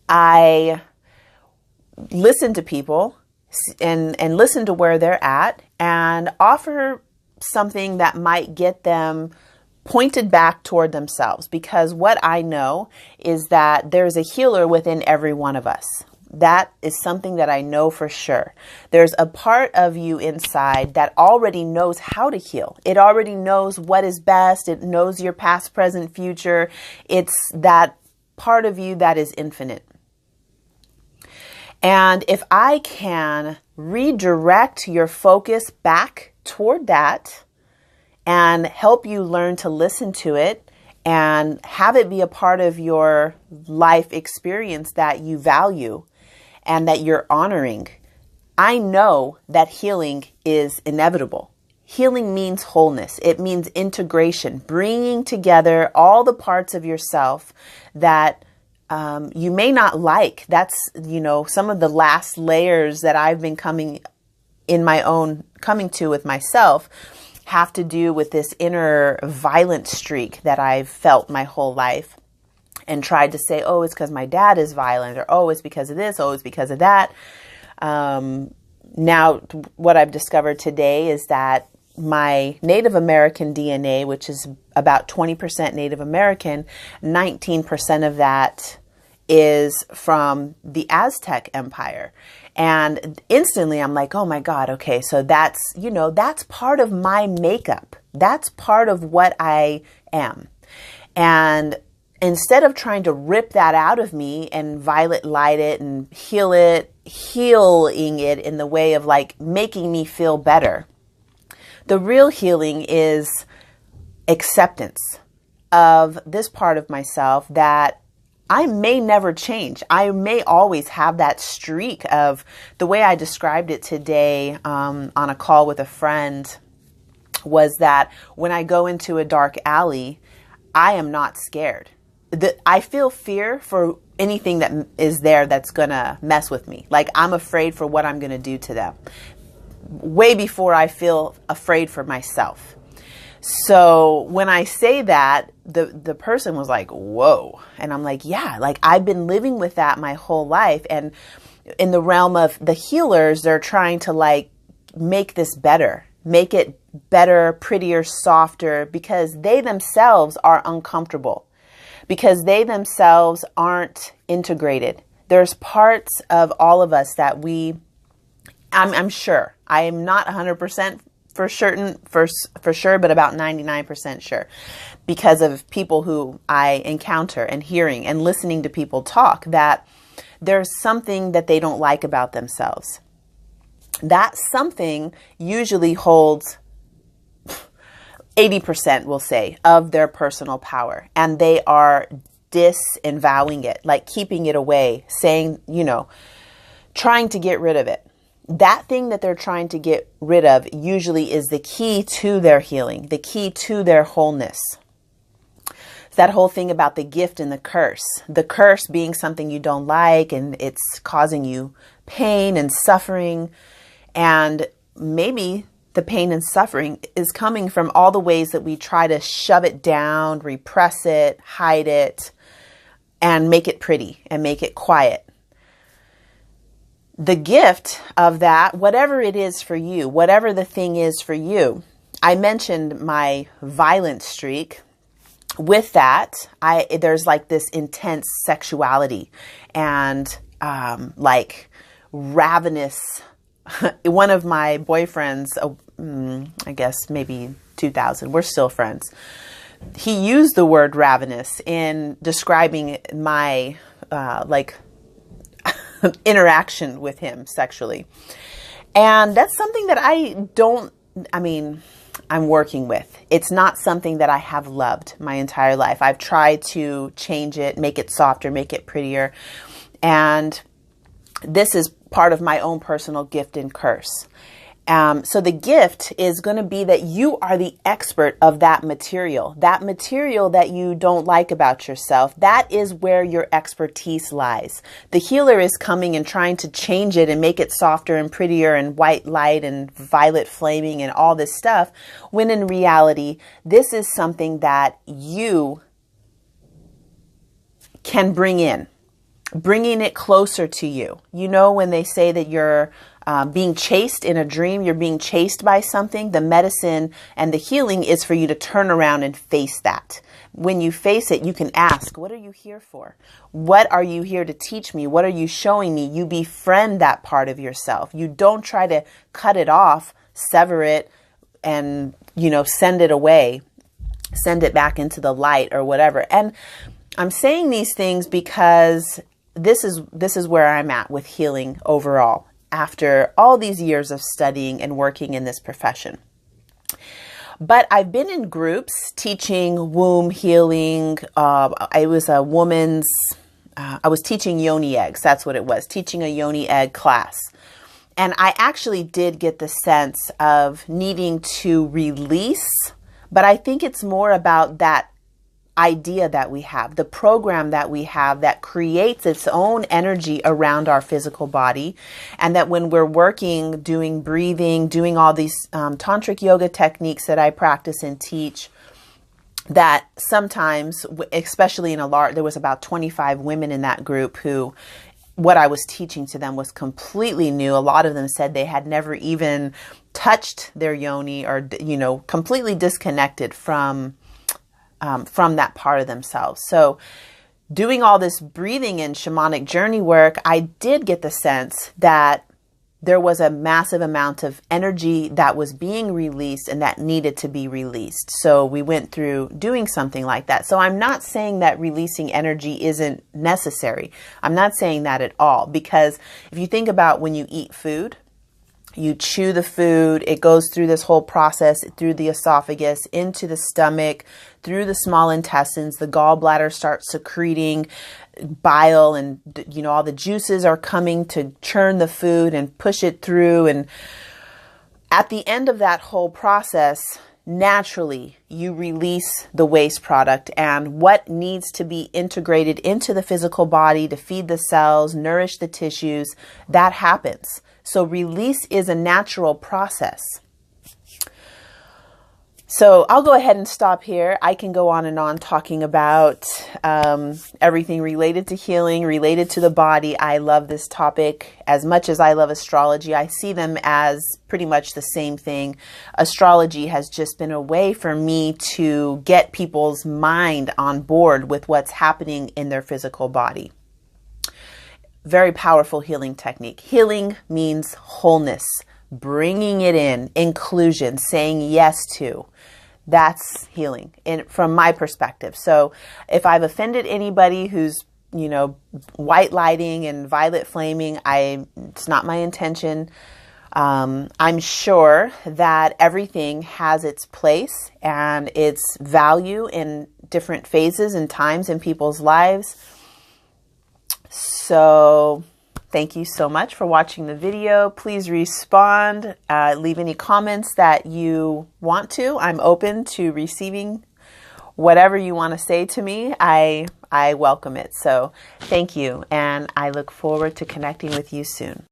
I listen to people and listen to where they're at and offer something that might get them pointed back toward themselves. Because what I know is that there's a healer within every one of us. That is something that I know for sure. There's a part of you inside that already knows how to heal. It already knows what is best. It knows your past, present, future. It's that part of you that is infinite. And if I can redirect your focus back toward that and help you learn to listen to it and have it be a part of your life experience that you value and that you're honoring, I know that healing is inevitable. Healing means wholeness. It means integration, bringing together all the parts of yourself that you may not like. That's, some of the last layers that I've been coming to with myself have to do with this inner violent streak that I've felt my whole life and tried to say, oh, it's because my dad is violent, or oh, it's because of this, oh, it's because of that. Now, what I've discovered today is that my Native American DNA, which is about 20% Native American, 19% of that is from the Aztec Empire. And instantly I'm like, oh my God, okay, so that's part of my makeup. That's part of what I am. And instead of trying to rip that out of me and violet light it and healing it in the way of like making me feel better, the real healing is acceptance of this part of myself that I may never change. I may always have that streak of the way I described it today on a call with a friend was that when I go into a dark alley, I am not scared. I feel fear for anything that is there that's going to mess with me. Like I'm afraid for what I'm going to do to them way before I feel afraid for myself. So when I say that, the person was like, whoa. And I'm like, yeah, like I've been living with that my whole life. And in the realm of the healers, they're trying to like make this better, make it better, prettier, softer, because they themselves are uncomfortable, because they themselves aren't integrated. There's parts of all of us that I'm sure, I am not 100% for sure, but about 99% sure, because of people who I encounter and hearing and listening to people talk, that there's something that they don't like about themselves. That something usually holds 80%, we'll say, of their personal power. And they are disavowing it, like keeping it away, saying, trying to get rid of it. That thing that they're trying to get rid of usually is the key to their healing, the key to their wholeness. It's that whole thing about the gift and the curse being something you don't like and it's causing you pain and suffering. And maybe the pain and suffering is coming from all the ways that we try to shove it down, repress it, hide it, and make it pretty and make it quiet. The gift of that, whatever it is for you, whatever the thing is for you, I mentioned my violent streak. With that, there's like this intense sexuality and like ravenous. One of my boyfriends, I guess maybe 2000, we're still friends. He used the word ravenous in describing my interaction with him sexually. And that's something that I'm working with. It's not something that I have loved my entire life. I've tried to change it, make it softer, make it prettier. And this is part of my own personal gift and curse. So the gift is going to be that you are the expert of that material that you don't like about yourself. That is where your expertise lies. The healer is coming and trying to change it and make it softer and prettier and white light and violet flaming and all this stuff, when in reality, this is something that you can bring in. bringing it closer to you. You know, when they say that you're being chased in a dream, you're being chased by something, the medicine and the healing is for you to turn around and face that. When you face it, you can ask, what are you here for? What are you here to teach me? What are you showing me? You befriend that part of yourself. You don't try to cut it off, sever it, and, you know, send it away, send it back into the light or whatever. And I'm saying these things because this is where I'm at with healing overall after all these years of studying and working in this profession. But I've been in groups teaching womb healing. I was teaching yoni eggs. That's what it was, teaching a yoni egg class. And I actually did get the sense of needing to release, but I think it's more about that idea that we have, the program that we have that creates its own energy around our physical body. And that when we're working, doing breathing, doing all these tantric yoga techniques that I practice and teach, that sometimes, especially there was about 25 women in that group who, what I was teaching to them was completely new. A lot of them said they had never even touched their yoni or, you know, completely disconnected from that part of themselves. So doing all this breathing and shamanic journey work, I did get the sense that there was a massive amount of energy that was being released and that needed to be released. So we went through doing something like that. So I'm not saying that releasing energy isn't necessary. I'm not saying that at all, because if you think about when you eat food, you chew the food, it goes through this whole process, through the esophagus, into the stomach, through the small intestines, the gallbladder starts secreting bile, and, you know, all the juices are coming to churn the food and push it through. And at the end of that whole process, naturally, you release the waste product, and what needs to be integrated into the physical body to feed the cells, nourish the tissues, that happens. So release is a natural process. So I'll go ahead and stop here. I can go on and on talking about everything related to healing, related to the body. I love this topic as much as I love astrology. I see them as pretty much the same thing. Astrology has just been a way for me to get people's mind on board with what's happening in their physical body. Very powerful healing technique. Healing means wholeness, bringing it in, inclusion, saying yes to. That's healing from my perspective. So if I've offended anybody who's, you know, white lighting and violet flaming, it's not my intention. I'm sure that everything has its place and its value in different phases and times in people's lives. So thank you so much for watching the video. Please respond, leave any comments that you want to. I'm open to receiving whatever you want to say to me. I welcome it. So thank you. And I look forward to connecting with you soon.